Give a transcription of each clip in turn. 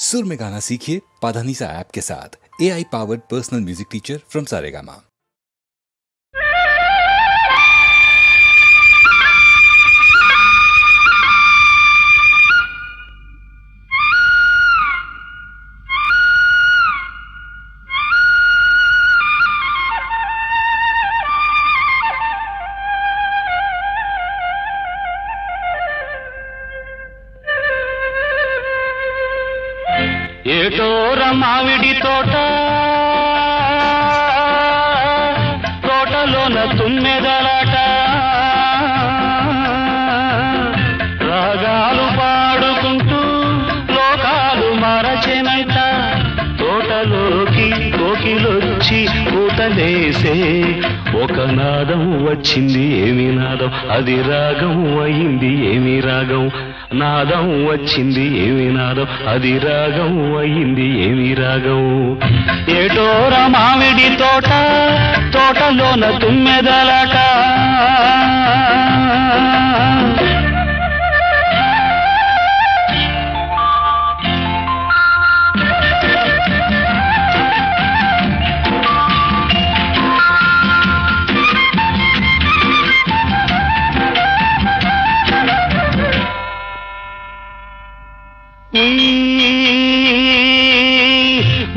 सुर में गाना सीखिए पाधानीसा ऐप के साथ। AI powered personal music teacher from Saregama. ఏటోర మామిడి తోట తోటలోన తుమ్మెదలాట రాగాలు పాడుకుంటూ లోకాలు మరచెనంట తోటలోకి కోకిలొచ్చి కూతలేసే ఒక నాదం వచ్చింది ఏమి నాదం అది రాగం అయింది ఏమి రాగం నాదం వచ్చింది ఏమి నాదం అది రాగం అయింది ఏమి రాగం ఏటోర మామిడి తోట తోటలోన తుమ్మెదలాట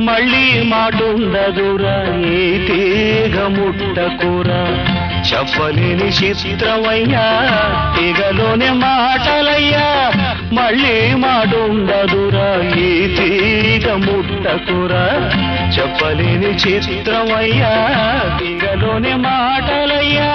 మళ్ళీ మాటుండదురా ఏ తీగ ముట్టకురా చెప్పలేని చిత్రమయ్యా తీగలోనే మాటలయ్యా మళ్ళీ మాటుండదురా ఏ తీగ ముట్టకురా చెప్పలేని చిత్రమయ్యా తీగలోనే మాటలయ్యా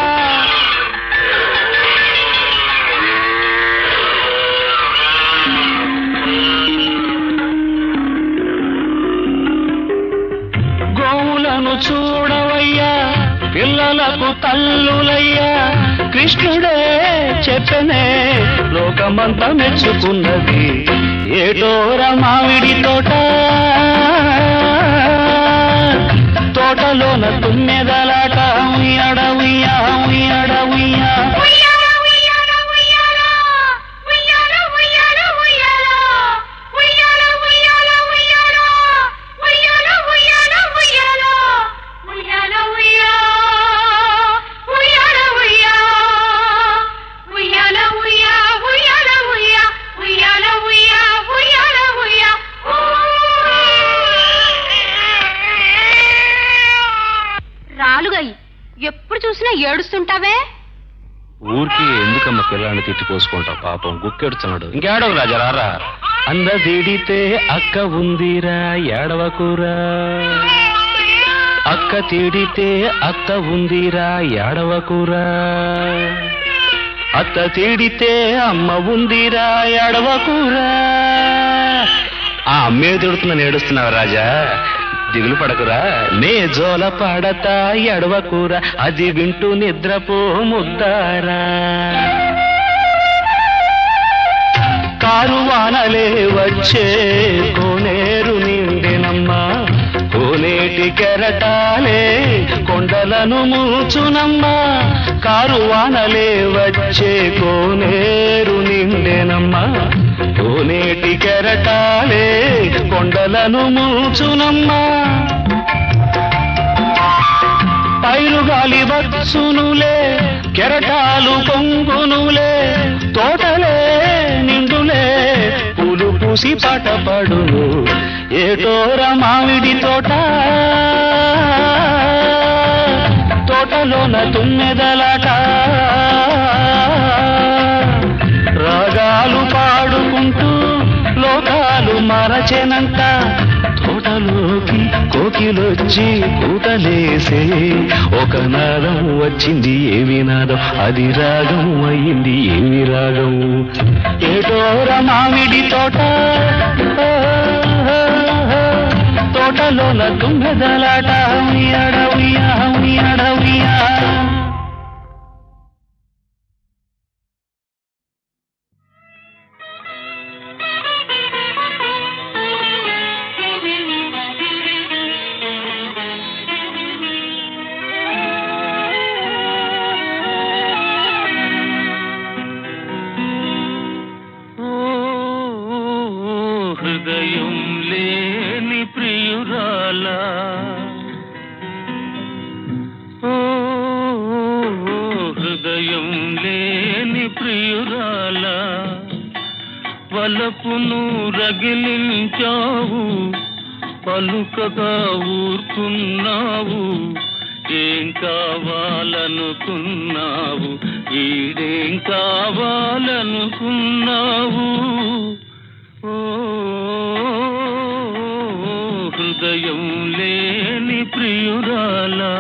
చూడవయ్యా పిల్లలకు తల్లులయ్యా కృష్ణుడే చెప్పనే లోకమంతా మెచ్చుకున్నది ఏటోర మామిడి తోట తోటలోన తుమ్మెదలాట ఉయ్యాడ ఉయ్యా ఉయ్యాడ ఉయ్యా ఎప్పుడు చూసినా ఏడుస్తుంటావే ఊరికి ఎందుకమ్మ పిల్లాన్ని తిట్టిపోసుకుంటావు పాపం గుక్కెడుతున్నాడు ఇంకేడవు రాజా రారా అందదిడితే అక్క ఉందిరా ఏడవకురా అక్క తిడితే అత్త ఉందిరా ఏడవకురా అత్త తిడితే అమ్మ ఉందిరా ఏడవకురా ఆ అమ్మే తిడుతుందని ఏడుస్తున్నావు రాజా దిగులు పడకురా నే జోల పడతా ఎడవకురా అది వింటూ నిద్రపో ముద్దారా కారు వానలే వచ్చే కోనేరు నిండెనమ్మా కోనేటి కెరటాలే కొండలను మూచునమ్మా కారు వానలే వచ్చే కోనేరు నిండెనమ్మా కోనేటి కెరటాలే కొండలను మూచునమ్మా పైరుగాలి వచ్చునులే కెరటాలు పొంగునులే తోటలే నిండులే పూలు పూసి పాట పడును ఏటోర మామిడి తోట తోటలోన తుమ్మెదలాట రాగాలు పాడుకుంటూ లోకాలు మరచెనంట తోటలోకి కోకిలొచ్చి కూతలేసే ఒక నాదం వచ్చింది ఏమి నాదం అది రాగం అయింది ఏమి రాగం ఏటోర మామిడి తోట తోటలోన తుమ్మెదలాట ఉయ్యాడ ఉయ్యా ఉయ్యాడ ఉయ్యా హృదయ హృదయం లేని ప్రియురాలా ఓ హృదయం లేని ప్రియురాలా వలపును రగిలించావు పలుకగా ఊరుకున్నావు ఏం కావాలనుకున్నావు ఈడేం కావాలనుకున్నావు ఓ హృదయం లేని ప్రియురాలా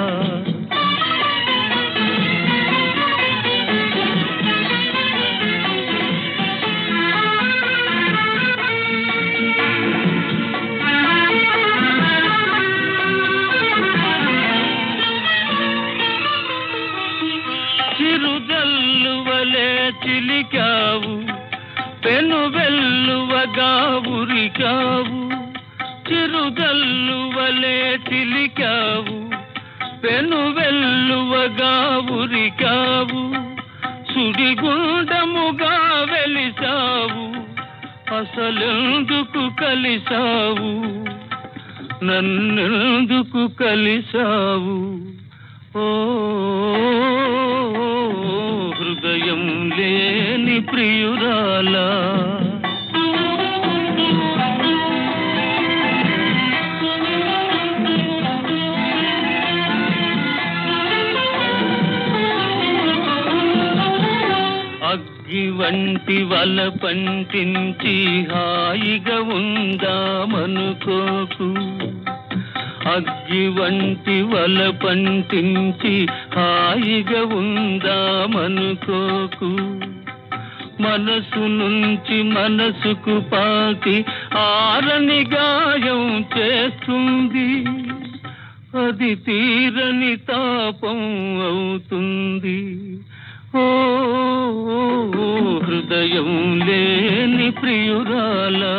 చిరుజల్లువలే చిలికావు పెను వెల్లువగా ఉరికావు చిరుజల్లువలే చిలికావు పెను వెల్లువగా ఉరికావు సుడిగుండముగా వెలిసావు అసలెందుకు కలిసావు నన్నెందుకు కలిసావు ఓ హృదయం లేని ప్రియురాలా అగ్గి వంటి వల పంటించి హాయిగా ఉందామనుకోకు అగ్గి వంటి వల పంటించి హాయిగా ఉందామనుకోకు మనసు నుంచి మనసుకు పాకి ఆరని గాయం చేస్తుంది అది తీరని తాపం అవుతుంది ఓ హృదయం లేని ప్రియురాలా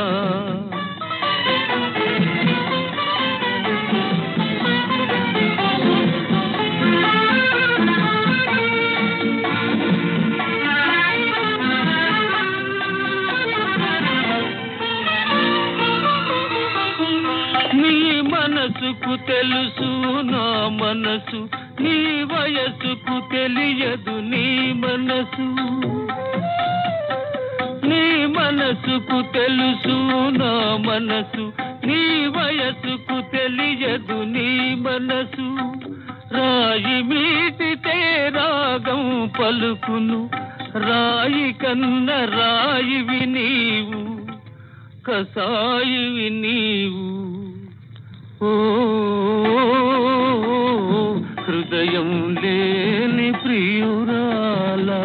నీ మనసుకు తెలుసు నా మనసు నీ వయసుకు తెలియదు నీ మనసు నీ మనసుకు తెలుసు నా మనసు నీ వయసుకు తెలియదు నీ మనసు రాయి మీటితే రాగం పలుకును రాయి కన్న రాయివి నీవు కసాయివి నీవు ఓ హృదయం లేని ప్రియురాలా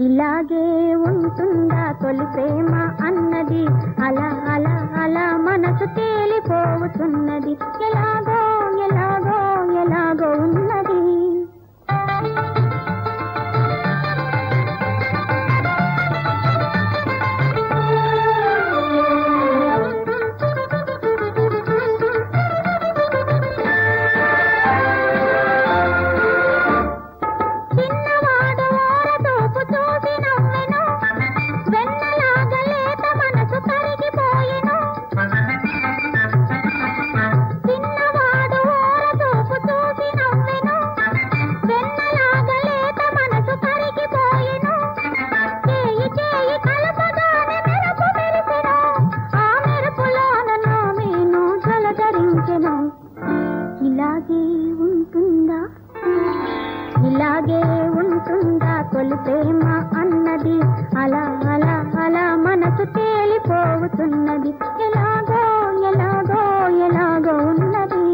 ఇలాగే ఉంటుందా తొలి ప్రేమ అన్నది అలా అలా అలా మనసు తేలిపోతున్నది ఎలాగో ఎలాగో ఎలాగో ఉన్నది ఇలాగే ఉంటుందా తొలి ప్రేమ అన్నది అలా అలా అలా మనసు తేలిపోతున్నది ఎలాగో ఎలాగో ఎలాగో ఉన్నది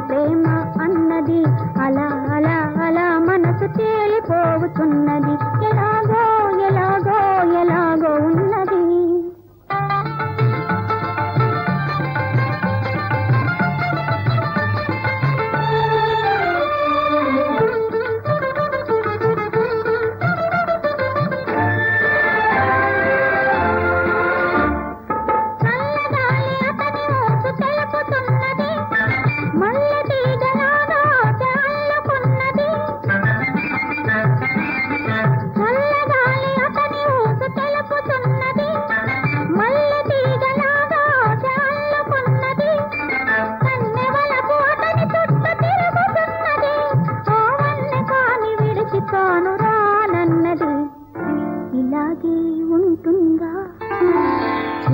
ప్రేమ అన్నది అలా అలా అలా మనసు తేలిపోతున్నది ఎలాగో ఎలాగో ఎలాగో ఉన్నది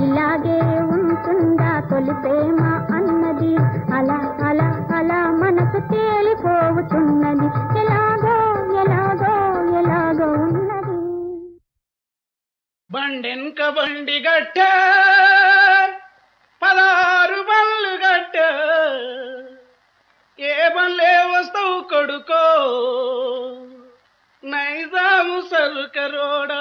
ఇలాగే ఉంటుందా తొలి ప్రేమ అన్నది అలా అలా అలా మనసు తేలిపోతున్నది ఎలాగో ఎలాగో ఎలాగో ఉన్నది బండెన్క బండి గట్ట 16 బండ్లు గట్ట ఏ బండ్లే వస్తావు కొడుకో నైజాము సరుకరోడా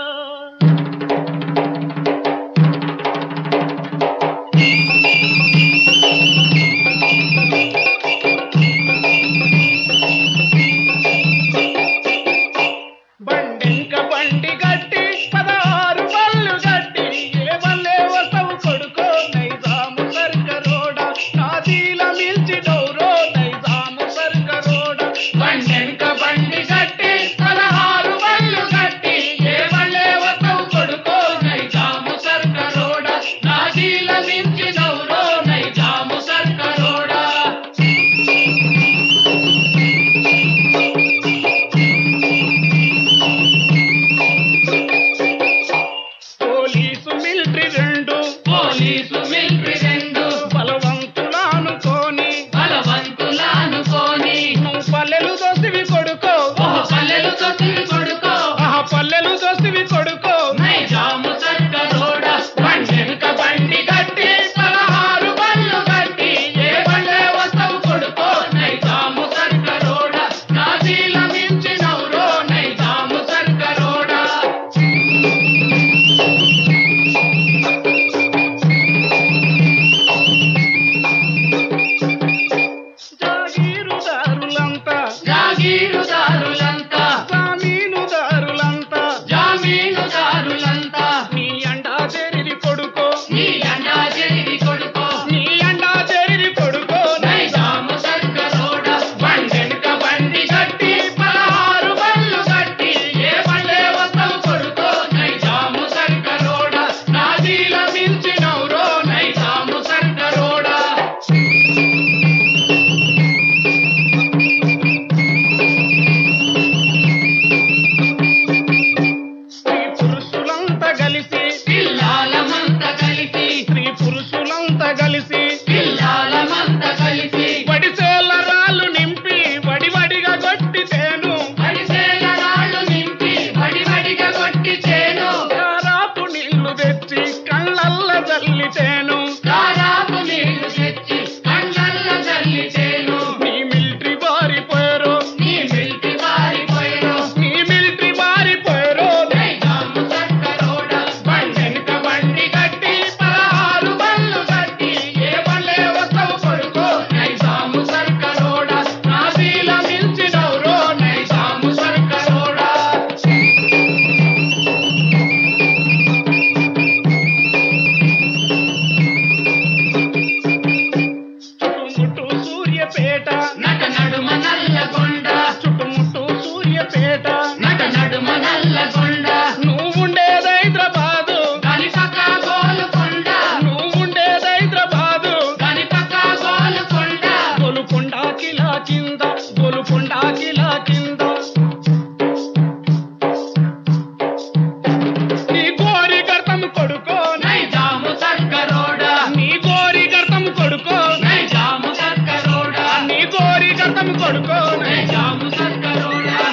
కొడుకో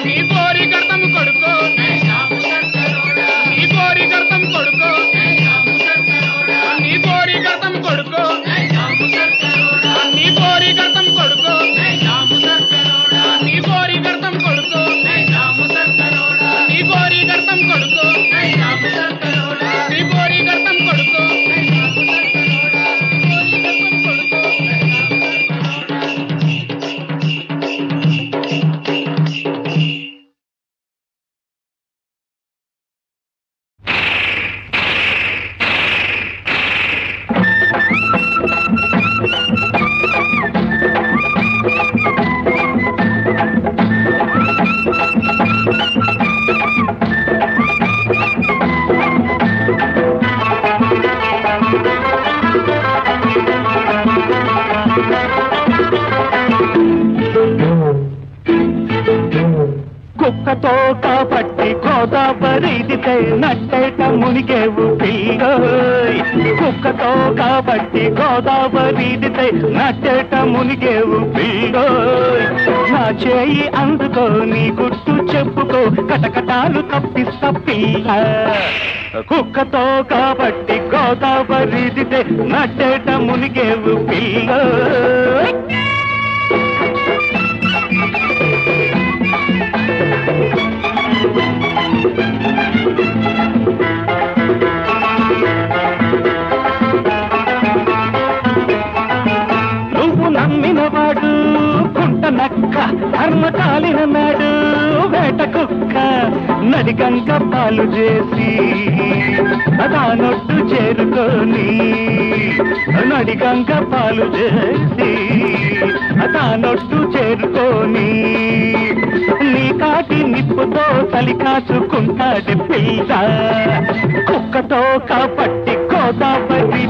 నీ గోరి కుక్కతో కాబట్టి గోదావరిదితే నట్టేట మునిగేవు పిల్లోయ్ కుక్కతో కాబట్టి గోదావరిదితే నట్టేట మునిగేవు పిల్లోయ్ నా చేయి అందుకో నీ గుట్టు చెప్పుకో కటకటాలు తప్పిస్తా పిల్ల కుక్కతో కాబట్టి గోదావరిదితే నట్టేట మునిగేవు పిల్లోయ్ నువ్వు నమ్మినవాడు కుంట నక్క ధర్మ కాలినన్నాడు వేట కుక్క నడిగంక పాలు చేసి దానొట్టు చేరుకొని నడిగంక పాలు చేసి దానొట్టు చేరుకొని నీ కాటి నిప్పుతో చలి కాచుకుంటాడు పిల్ల కుక్కతో కాబట్టి గోదావరి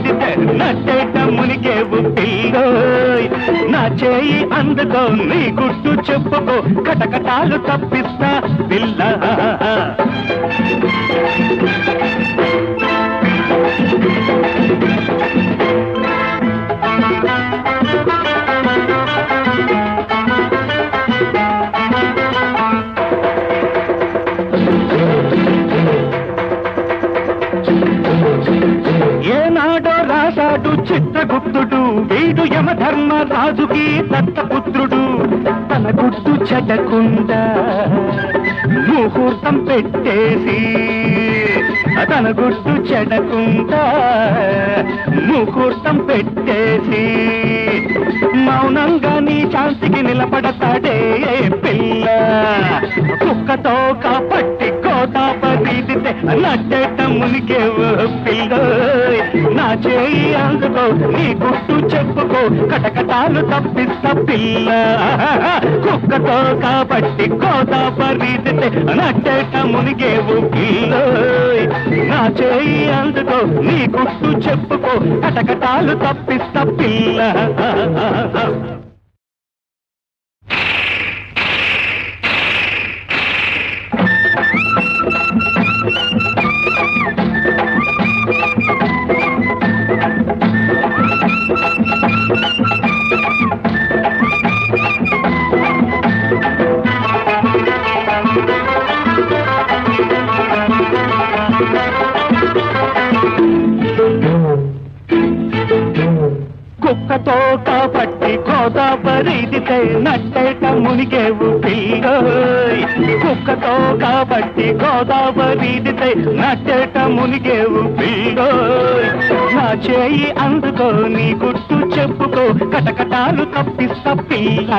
నట్టేట మునిగేవు పిల్లోయ్ నా చేయి అందుకో నీ గుట్టు చెప్పుకో కటకటాలు తప్పిస్తా పిల్ల ఏనాడో రాశాడు చిత్రగుప్తుడు వీడు యమధర్మరాజుకి దత్తపుత్రుడు తన గుట్టు చెడకుండా ముహూర్తం పెట్టేసి తన గుట్టు చెడకుండా ముహూర్తం పెట్టేసి మౌనంగా నీ శాంతికి నిలబడతాడే పిల్ల కుక్కతో కాబట్టి గోదావరి నట్టేట మునిగేవు పిల్లోయ్ నా చేయి అందుకో నీ గుట్టు చెప్పుకో కటకటాలు తప్పిస్తా పిల్ల కుక్కతో కాబట్టి గోదావరి నట్టేట మునిగేవు పిల్లోయ్ నా చేయి అందుకో నీ గుట్టు చెప్పుకో కటకటాలు తప్పిస్తా పిల్ల కుక్కతో కాబట్టి గోదావరిదితే నట్టేట మునిగేవు పిల్లోయ్ కుక్కతో కాబట్టి గోదావరిదితే నట్టేట మునిగేవు పిల్లోయ్ నా చేయి అందుకో నీ గుట్టు చెప్పుకో కటకటాలు తప్పిస్తా పిల్ల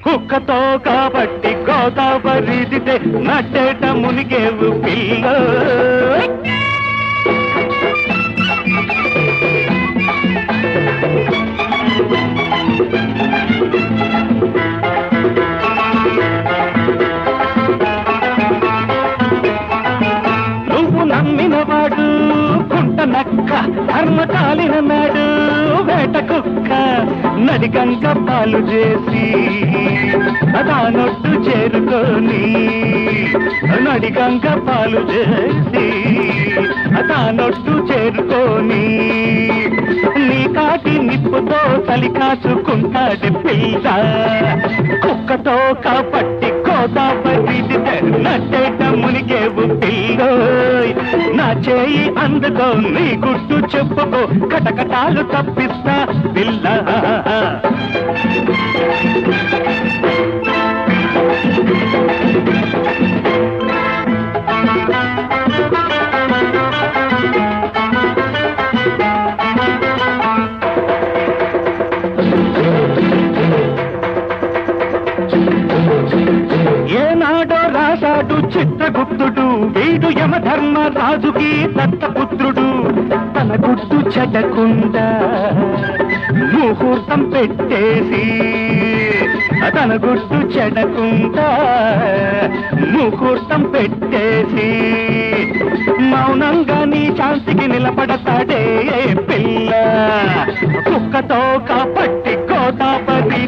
కుక్కతో కాబట్టి గోదావరిదితే నట్టేట మునిగేవు పిల్లోయ్ నువ్వు నమ్మినవాడు కుంట నక్క ధర్మ కాలినన్నాడు వేట కుక్క నడిగంక పాలు చేసి దానొట్టు చేరుకొని నడిగంక పాలు చేసి దానొట్టు చేరుకొని నీ కాటి నిప్పుతో చలి కాచుకుంటాడు పిల్ల కుక్కతో కాబట్టి గోదావరి నట్టేట మునిగేవు పిల్లోయ్ నా చేయి అందుకో నీ గుట్టు చెప్పుకో కటకటాలు తప్పిస్తా పిల్ల ఏనాడో రాశాడు చిత్రగుప్తుడు వీడు యమధర్మరాజుకి దత్తపుత్రుడు తన గుట్టు చెడకుండా ముహూర్తం పెట్టేసి తన గుట్టు చెడకుండా ముహూర్తం పెట్టేసి మౌనంగా నీ శాంతికి నిలబడతాడే పిల్ల కుక్కతో కాబట్టి గోదావరి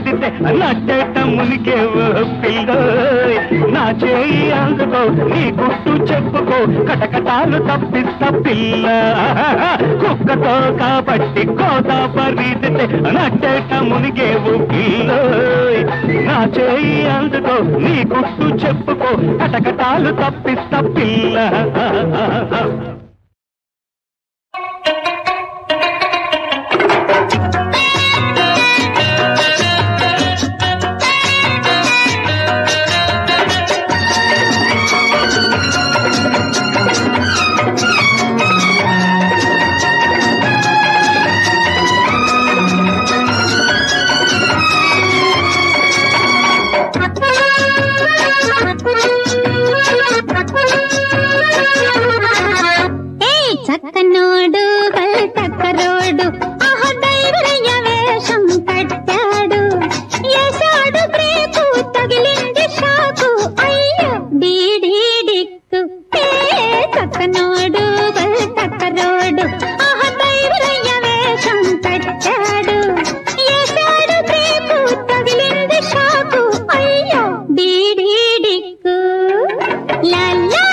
నట్టేట మునిగేవు పిల్లోయ్ నా చేయి అందుకో నీ గుట్టు చెప్పుకో కటకటాలు తప్పిస్తా పిల్ల కుక్కతో కాబట్టి గోదావరిదితే నట్టేట మునిగేవు పిల్ల నా చేయి అందుకో నీ గుట్టు చెప్పుకో కటకటాలు తప్పిస్తా పిల్ల చక్కనోడు చక్కరోడు ఆహదైవరయ్య వేషం కట్టాడు ఏసాడు బ్రేకు తగిలింది షాకు అయ్యో డీడీడిక్కు చక్కనోడు చక్కరోడు ఆహదైవరయ్య వేషం కట్టాడు ఏసాడు బ్రేకు తగిలింది షాకు అయ్యో డీడీడిక్కు లా లా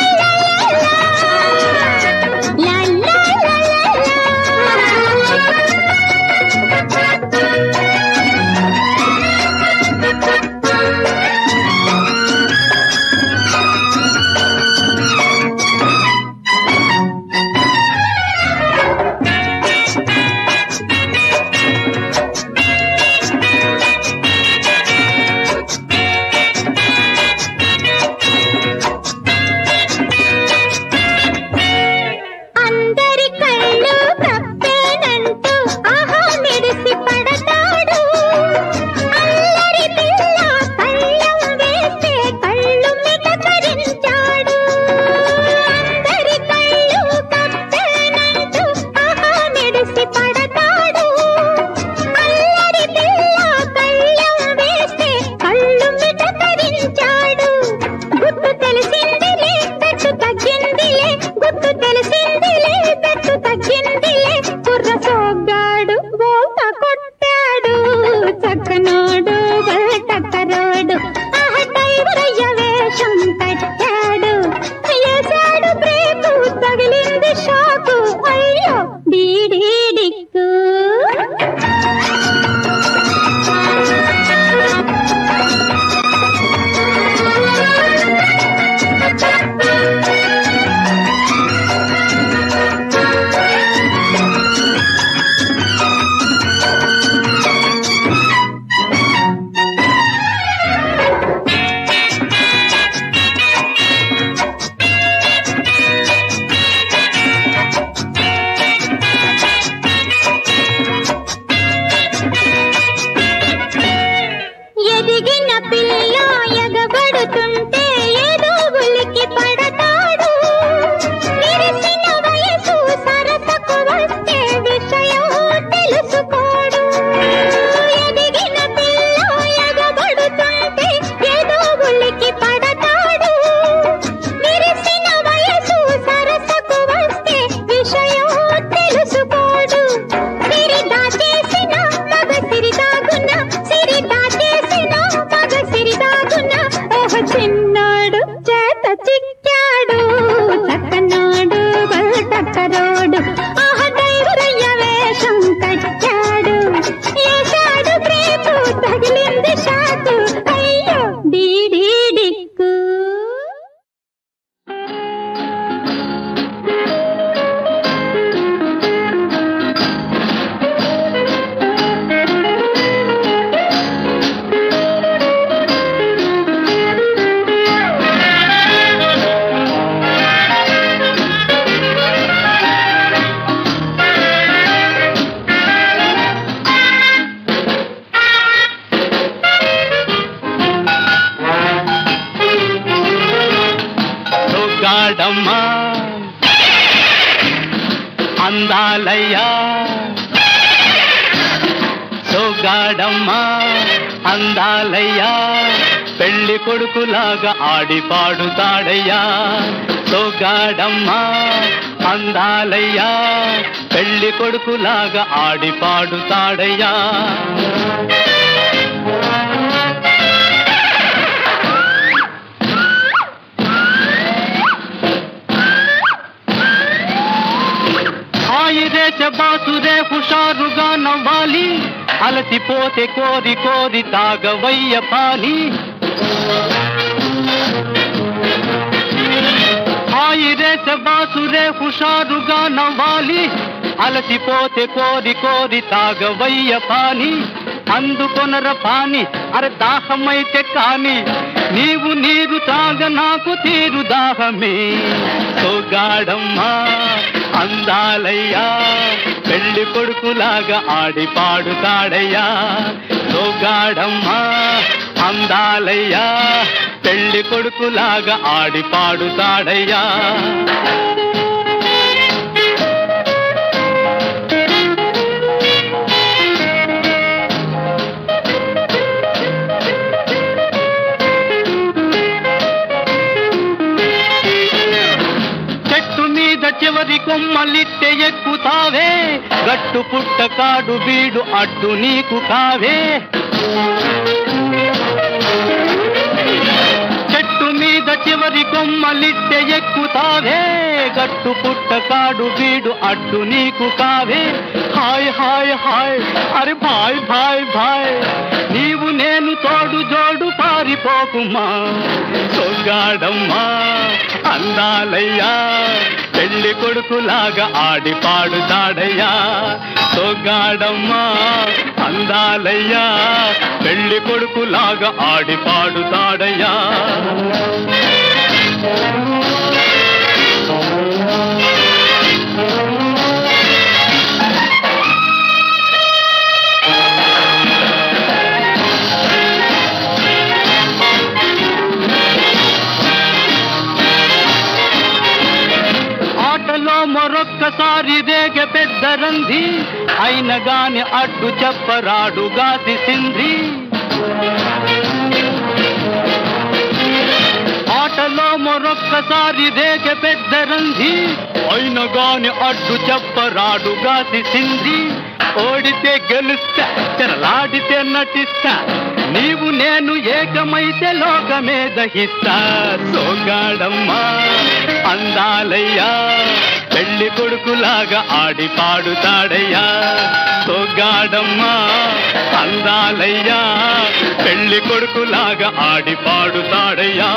అందాడమ్మా అందాలయ్యా సోగాడమ్మా అందాలయ్యా పెళ్లి కొడుకులాగా ఆడి పాడుతాడయ్యా సోగాడమ్మా అందాలయ్యా పెళ్లి కొడుకులాగా ఆడి పాడుతాడయ్యా దేశ బాసురే హుషారుగా నవ్వాలి, అలసిపోతే కోరి కోరి తాగవయ్య పాలి. హాయి దేశ బాసురే హుషారుగా నవ్వాలి, అలసిపోతే కోరి కోరి తాగవయ్య పాని. అందుకొనర పాని అర దాహమైతే కాని, నీవు నీరు తాగ నాకు తీరు దాహమే. సోగాడమ్మా అందాలయ్యా, పెళ్లి కొడుకులాగా ఆడి పాడుతాడయ్యా. సోగాడమ్మా అందాలయ్యా, పెళ్లి కొడుకులాగా ఆడి పాడుతాడయ్యా. చివరి కొమ్మలిట్టె ఎక్కుతావే, గట్టు పుట్ట కాడు వీడు అడ్డు నీకు కావే. చెట్టు మీద చివరి కొమ్మలిట్టె ఎక్కుతావే, గట్టు పుట్ట కాడు వీడు అడ్డు నీకు కావే. హాయ్ హాయ్ హాయ్ అరే భాయ్ భాయ్ భాయ్, నీవు నేను తోడు జోడు పారిపోకుమా. సొగ్గాడమ్మా అందాలయ్యా, పెళ్లి కొడుకులాగా ఆడి పాడుతాడయ్యా. సొగ్గాడమ్మా అందాలయ్యా, పెళ్లి కొడుకులాగా ఆడి పాడుతాడయ్యా. మరొక్కసారి రేగ పెద్ద రంది, అయిన గాని అడ్డు చెప్పరాడు గాసి సింద్రి. ఆటలో మరొక్కసారి రేగ పెద్ద రంది, అయిన గాని అడ్డు చెప్పరాడు గాసి సింద్రి. ఓడితే గెలుస్తా, తెరలాడితే నటిస్తా, నీవు నేను ఏకమైతే లోకమే దహిస్తా. సోగాడమ్మా అందాలయ్యా, పెళ్లి కొడుకులాగా ఆడి పాడుతాడయ్యా. సోగాడమ్మా అందాలయ్యా, పెళ్లి కొడుకులాగా ఆడి పాడుతాడయ్యా.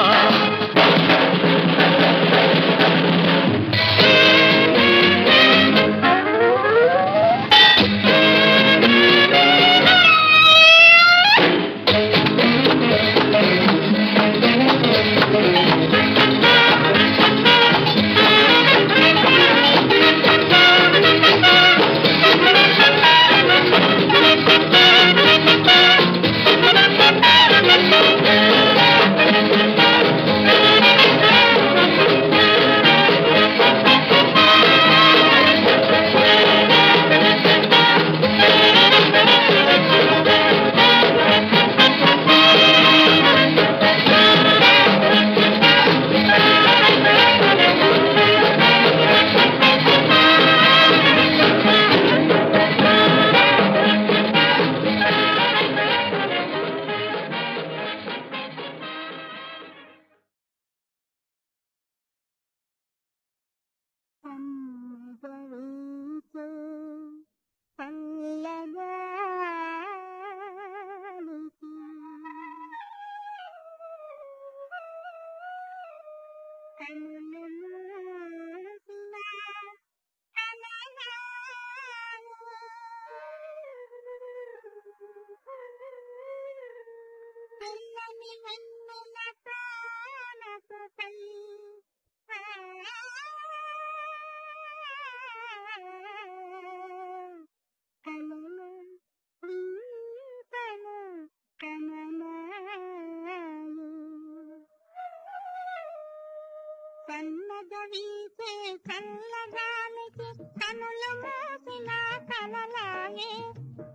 సన్నగవీసే చల్లగానికి కనులు మూసిన కలలాయే,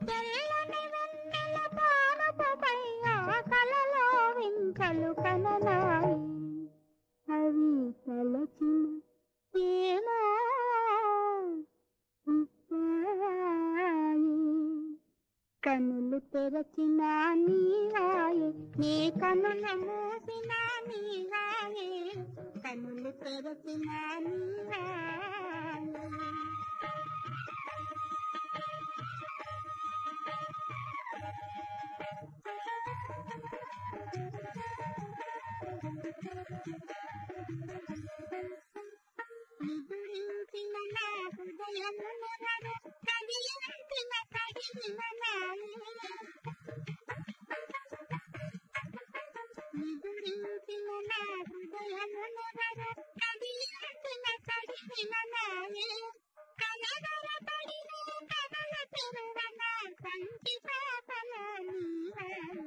తెల్లని వెన్నెల పారపుపై ఆ కలలో వింకలు కనలాయి. అవి తలచిన ఏమో కనులు తెరచిన నీవాయే, నీ కనులు మూసిన నీవాయే, కనులు తెరచిన నీవాయే. హృదయమునెవరు కదిలించిన కడిగిన నాయే నిదురించిన నా హృదయమునెవరు కదిలించిన కడిగిన నాయే కనగరపడిన కనుల తెరువన కంటి పాపలో నీవాయే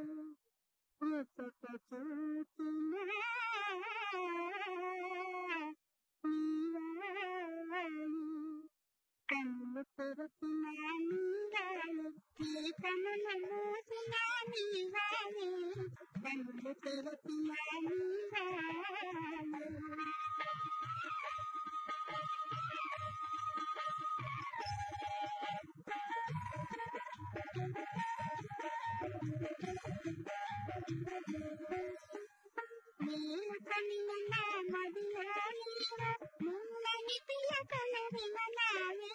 ఒసట చూచిన కన్ను తెరచిన నీవాయే నీ కనుల మూసిన నీవాయే కన్ను తెరచిన నీవాయే నీవు కనిన నా మదిలో నీవు నిన్నని పిలకలవిన నాయే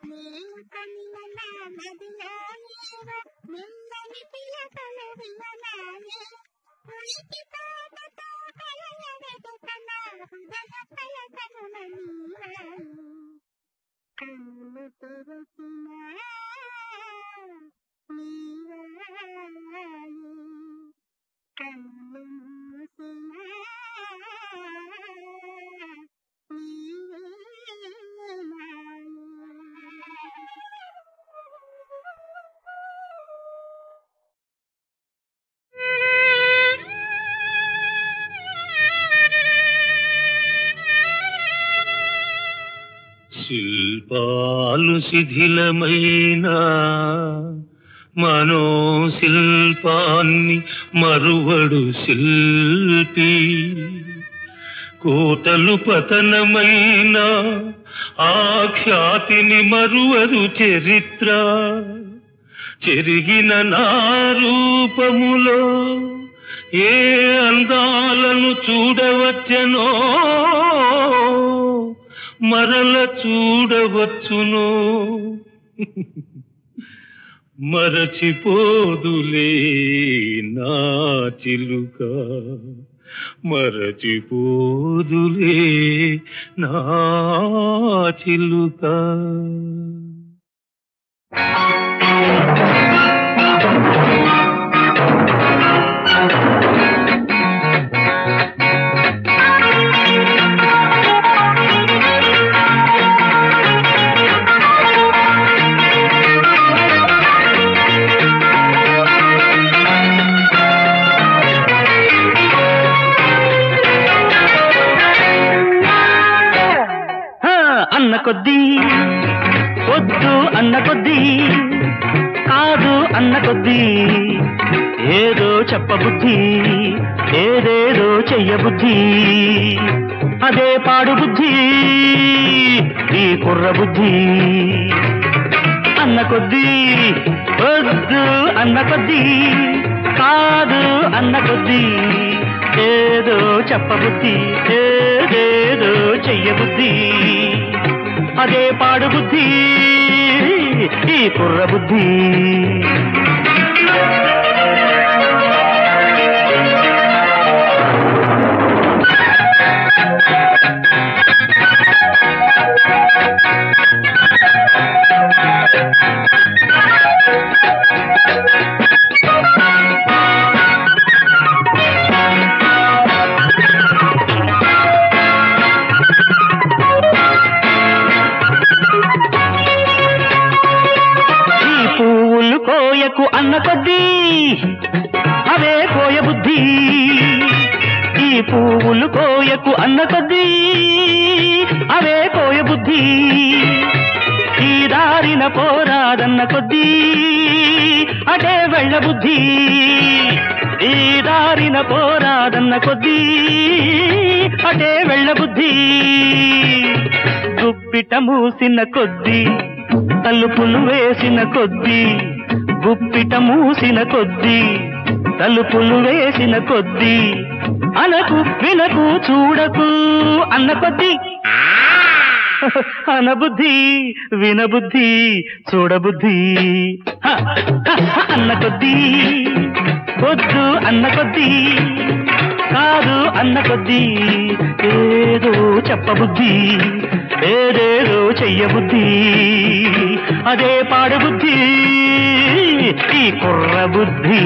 నీవు కనిన నా మదిలో నీవు నిన్నని పిలకలవిన నాయే ఉనికి పాటతో కలయడెదట నా హృదయ పలకమున నీవాయే కన్ను తెరచిన కన్ను మూసిన శిల్పాలు శిథిలమైన మనోశిల్పాన్ని మరువడు శిల్పి కోటలు పతనమైన ఆ ఖ్యాతిని మరువదు చరిత్ర చెరిగిన నా రూపములో ఏ అందాలను చూడవచ్చనో మరల చూడవచ్చునో మరచిపోదులే నా చిలుక మరచిపోదులే నా చిలుక అన్న కొద్దీ వద్దు అన్న కొద్దీ కాదు అన్న కొద్దీ ఏదో చెప్పబుద్ధి ఏదేదో చెయ్యబుద్ధి అదే పాడు బుద్ధి ఈ కుర్ర బుద్ధి అన్న కొద్దీ వద్దు అన్న కొద్దీ కాదు అన్న కొద్దీ ఏదో చెప్పబుద్ధి ఏదేదో చెయ్యబుద్ధి అదే పాడు బుద్ధి ఈ కుర్ర బుద్ధి కోయకు అన్న కొద్దీ అవే కోయ బుద్ధి ఈ పువ్వులు కోయకు అన్న కొద్దీ అవే కోయ బుద్ధి ఈ దారిన పోరాదన్న కొద్దీ అటే వెళ్ళ బుద్ధి ఈ దారిన పోరాదన్న కొద్దీ అటే వెళ్ళ బుద్ధి గుప్పిట మూసిన కొద్దీ తలుపులు వేసిన కొద్దీ గుప్పిట మూసిన కొద్దీ తలుపులు వేసిన కొద్దీ అనకు వినకు చూడకు అన్న కొద్దీ అనబుద్ధి వినబుద్ధి చూడబుద్ధి అన్న కొద్దీ వద్దు అన్న కొద్దీ కాదు అన్న కొద్దీ ఏదో చెప్పబుద్ధి ఏదేదో చెయ్యబుద్ధి అదే పాడబుద్ధి ఈ కుర్ర బుద్ధి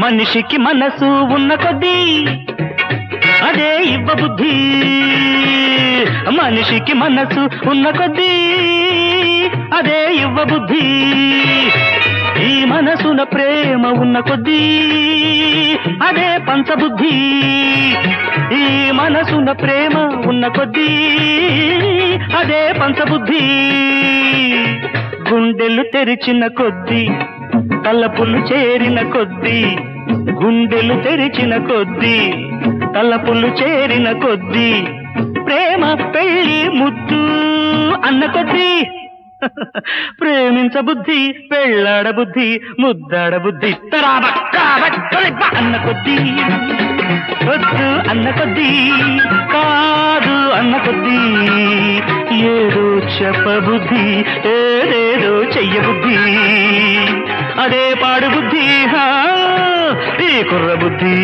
మనిషికి మనసు ఉన్న కొద్దీ అదే ఇవ్వబుద్ధి మనిషికి మనసు ఉన్న కొద్దీ అదే ఇవ్వబుద్ధి ఈ మనసున ప్రేమ ఉన్న కొద్దీ అదే పంచబుద్ధి ఈ మనసున ప్రేమ ఉన్న కొద్దీ అదే పంచబుద్ధి గుండెలు తెరిచిన కొద్దీ తలపులు చేరిన కొద్దీ గుండెలు తెరిచిన కొద్దీ తలపులు చేరిన కొద్దీ ప్రేమ పెళ్లి ముద్దు అన్న కొద్దీ ప్రేమించబుద్ధి పెళ్ళాడబుద్ధి ముద్దాడబుద్ధి అన్న కొద్దీ వద్దు అన్న కొద్దీ కాదు అన్న కొద్దీ ఏదో చెప్పబుద్ధి ఏదేదో చెయ్యబుద్ధి అదే పాడుబుద్ధి ఈ కుర్ర బుద్ధి